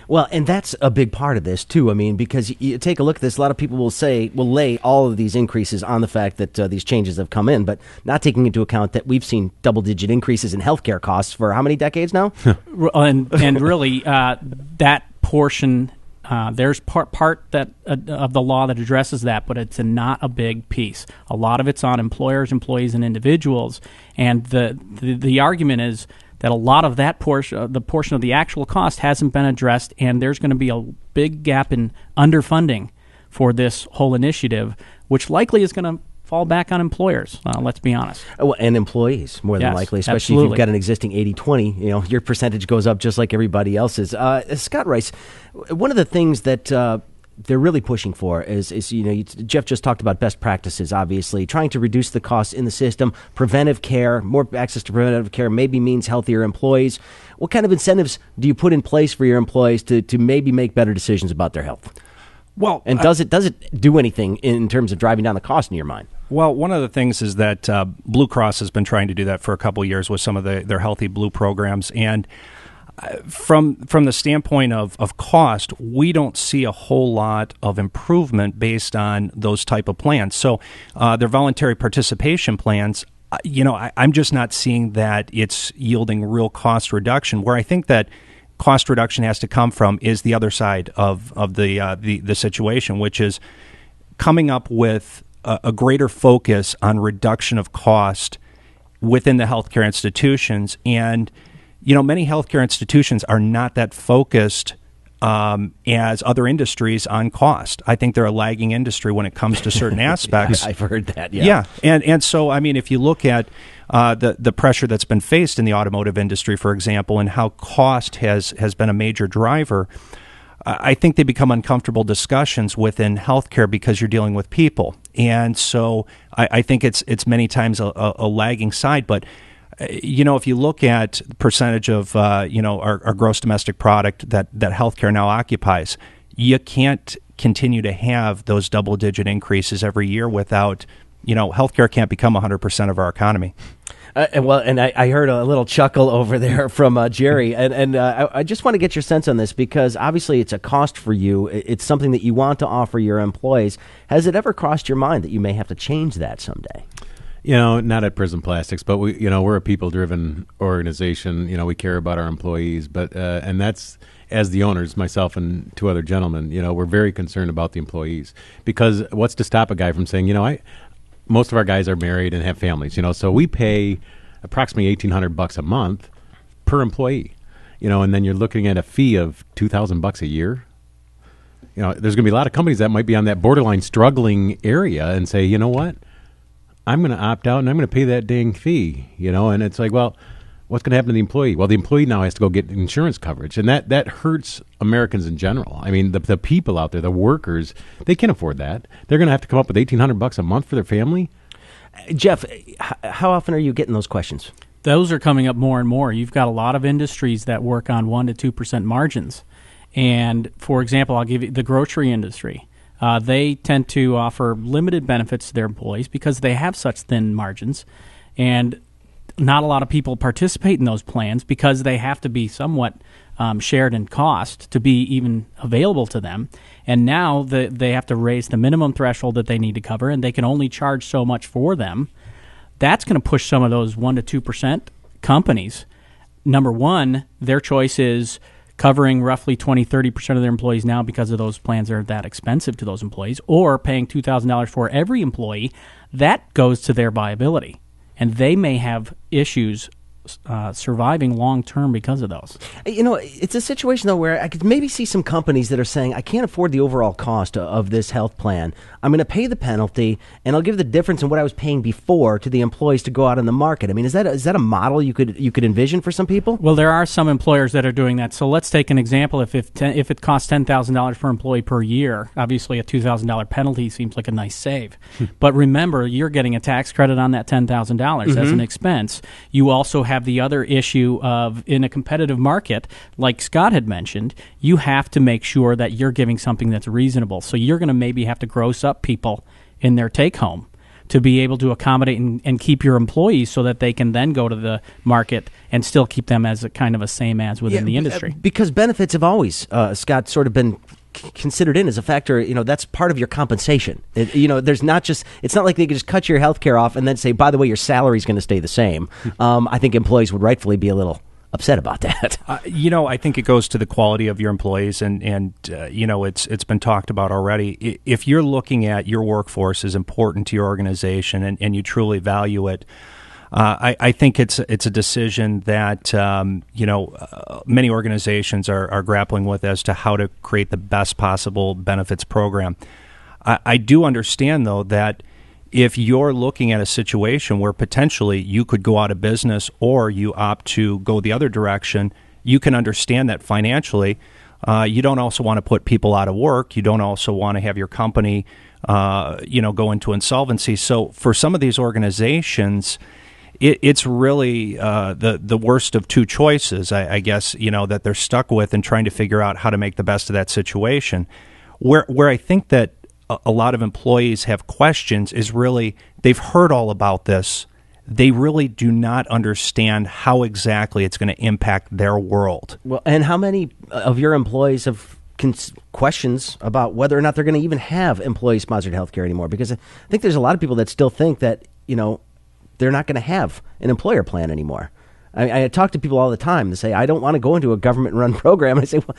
Well, and that's a big part of this, too. I mean, because you take a look at this, a lot of people will lay all of these increases on the fact that these changes have come in, but not taking into account that we've seen double-digit increases in healthcare costs for how many decades now? and really, that portion, there's part that of the law that addresses that, but it's not a big piece. A lot of it's on employers, employees, and individuals, and the argument is that a lot of that portion, the portion of the actual cost, hasn't been addressed, and there's going to be a big gap in underfunding for this whole initiative, which likely is going to fall back on employers, let's be honest. And employees, more than likely, especially absolutely. If you've got an existing 80-20, your percentage goes up just like everybody else's. Scott Rice, one of the things that they're really pushing for is Jeff just talked about best practices, obviously, trying to reduce the costs in the system, preventive care, more access to preventive care maybe means healthier employees. What kind of incentives do you put in place for your employees to maybe make better decisions about their health? Well, and does it do anything in terms of driving down the cost in your mind? Well, one of the things is that Blue Cross has been trying to do that for a couple of years with some of their Healthy Blue programs, and from the standpoint of cost, we don't see a whole lot of improvement based on those type of plans. So their voluntary participation plans, I'm just not seeing that it's yielding real cost reduction. Where I think that cost reduction has to come from is the other side of the situation, which is coming up with a greater focus on reduction of cost within the healthcare institutions. And many healthcare institutions are not that focused as other industries on cost. I think they're a lagging industry when it comes to certain aspects. I've heard that, Yeah, and so, I mean, if you look at the pressure that's been faced in the automotive industry, for example, and how cost has been a major driver, I think they become uncomfortable discussions within healthcare because you're dealing with people. And so I think it's many times a lagging side, but if you look at the percentage of, our gross domestic product that healthcare now occupies, you can't continue to have those double-digit increases every year without, healthcare can't become 100% of our economy. And I heard a little chuckle over there from Jerry, and I just want to get your sense on this because obviously it's a cost for you. It's something that you want to offer your employees. Has it ever crossed your mind that you may have to change that someday? Not at Prism Plastics, but we're a people-driven organization. We care about our employees, but and that's, as the owners, myself and two other gentlemen, we're very concerned about the employees because what's to stop a guy from saying, most of our guys are married and have families, so we pay approximately $1,800 a month per employee, and then you're looking at a fee of $2,000 a year. There's going to be a lot of companies that might be on that borderline struggling area and say, you know what? I'm going to opt out and I'm going to pay that dang fee, and it's like, well, what's going to happen to the employee? Well, the employee now has to go get insurance coverage, and that hurts Americans in general. I mean, the people out there, the workers, they can't afford that. They're going to have to come up with $1,800 a month for their family. Jeff, how often are you getting those questions? Those are coming up more and more. You've got a lot of industries that work on 1% to 2% margins. And, for example, I'll give you the grocery industry. They tend to offer limited benefits to their employees because they have such thin margins, and not a lot of people participate in those plans because they have to be somewhat shared in cost to be even available to them. And now they have to raise the minimum threshold that they need to cover, and they can only charge so much for them. That's going to push some of those 1% to 2% companies. Number one, their choice is covering roughly 20-30% of their employees now because of those plans are that expensive to those employees, or paying $2,000 for every employee. That goes to their viability, and they may have issues surviving long-term because of those. It's a situation, though, where I could maybe see some companies that are saying, I can't afford the overall cost of this health plan. I'm going to pay the penalty, and I'll give the difference in what I was paying before to the employees to go out in the market. I mean, is that a model you could envision for some people? Well, there are some employers that are doing that. So let's take an example. If it costs $10,000 per employee per year, obviously a $2,000 penalty seems like a nice save. But remember, you're getting a tax credit on that $10,000 as an expense. You also have the other issue of, in a competitive market, like Scott had mentioned, you have to make sure that you're giving something that's reasonable. So you're going to maybe have to gross up people in their take-home. to be able to accommodate and keep your employees so that they can then go to the market and still keep them as a kind of a same as within the industry. Because benefits have always, Scott, sort of been considered in as a factor. That's part of your compensation. There's not just, it's not like they can just cut your health care off and then say, by the way, your salary's going to stay the same. I think employees would rightfully be a little upset about that. I think it goes to the quality of your employees, and it's been talked about already. If you're looking at your workforce as important to your organization and you truly value it, I think it's a decision that many organizations are grappling with as to how to create the best possible benefits program. I do understand, though, that if you're looking at a situation where potentially you could go out of business or you opt to go the other direction, you can understand that financially. You don't also want to put people out of work. You don't also want to have your company, go into insolvency. So for some of these organizations, it's really the worst of two choices, I guess, that they're stuck with and trying to figure out how to make the best of that situation. Where I think that a lot of employees have questions is really they've heard all about this. They really do not understand how exactly it's going to impact their world. Well, and how many of your employees have questions about whether or not they're going to even have employee-sponsored health care anymore? Because I think there's a lot of people that still think that, they're not going to have an employer plan anymore. I talk to people all the time that say, I don't want to go into a government-run program. And I say, well,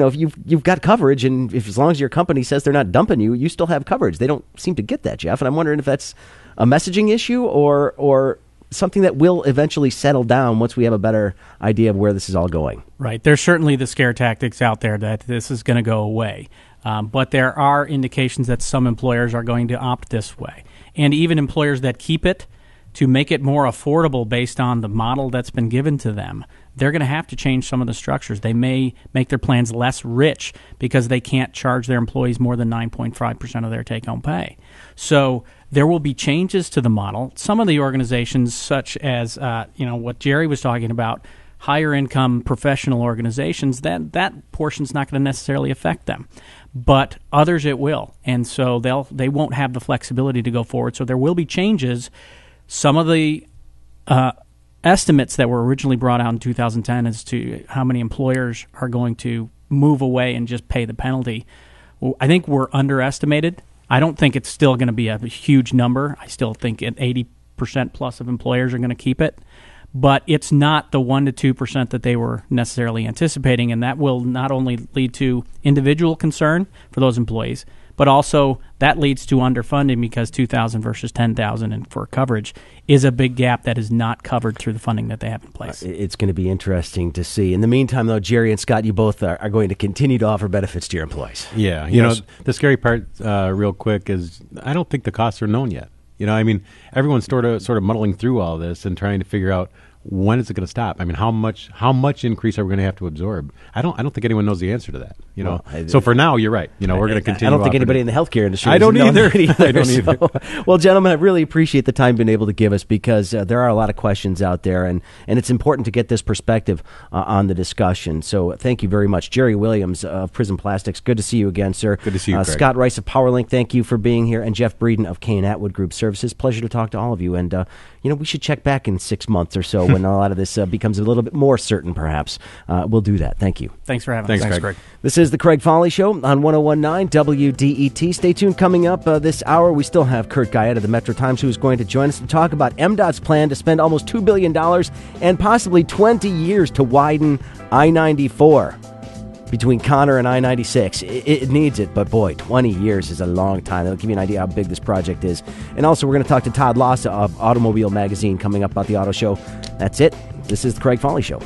if you've got coverage, and if as long as your company says they're not dumping you, you still have coverage. They don't seem to get that, Jeff. And I'm wondering if that's a messaging issue or something that will eventually settle down once we have a better idea of where this is all going. Right. There's certainly the scare tactics out there that this is going to go away. But there are indications that some employers are going to opt this way. And even employers that keep it, to make it more affordable based on the model that's been given to them, they're going to have to change some of the structures. They may make their plans less rich because they can't charge their employees more than 9.5% of their take-home pay. So there will be changes to the model. Some of the organizations, such as what Jerry was talking about, higher income professional organizations, that portion's not going to necessarily affect them. But others it will. And so they won't have the flexibility to go forward. So there will be changes. Some of the estimates that were originally brought out in 2010 as to how many employers are going to move away and just pay the penalty, I think were underestimated. I don't think it's still going to be a huge number. I still think 80% plus of employers are going to keep it. But it's not the 1% to 2% that they were necessarily anticipating, and that will not only lead to individual concern for those employees, but also that leads to underfunding because $2,000 versus $10,000 and for coverage is a big gap that is not covered through the funding that they have in place. It's going to be interesting to see. In the meantime, though, Jerry and Scott, you both are going to continue to offer benefits to your employees. Yeah. The scary part, real quick, is I don't think the costs are known yet. Everyone's sort of muddling through all this and trying to figure out when is it going to stop? How much increase are we going to have to absorb? I don't think anyone knows the answer to that. So for now, you're right. We're going to continue. I don't think anybody in the healthcare industry. I don't either. I don't either. Well, gentlemen, I really appreciate the time being able to give us because there are a lot of questions out there, and it's important to get this perspective on the discussion. So thank you very much, Jerry Williams of Prism Plastics. Good to see you again, sir. Good to see you, Craig. Scott Rice of Powerlink. Thank you for being here, and Jeff Breeden of Kane Atwood Group Services. Pleasure to talk to all of you, and we should check back in 6 months or so when a lot of this becomes a little bit more certain, perhaps. We'll do that. Thank you. Thanks for having us. Thanks, Craig. This is the Craig Fahle Show on 101.9 WDET. Stay tuned. Coming up this hour, we still have Kurt Guyette of the Metro Times, who is going to join us to talk about MDOT's plan to spend almost $2 billion and possibly 20 years to widen I-94 between Conner and I-96. It needs it, but boy, 20 years is a long time. That'll give you an idea how big this project is. And also, we're going to talk to Todd Lassa of Automobile Magazine coming up about the auto show. That's it. This is the Craig Fahle Show.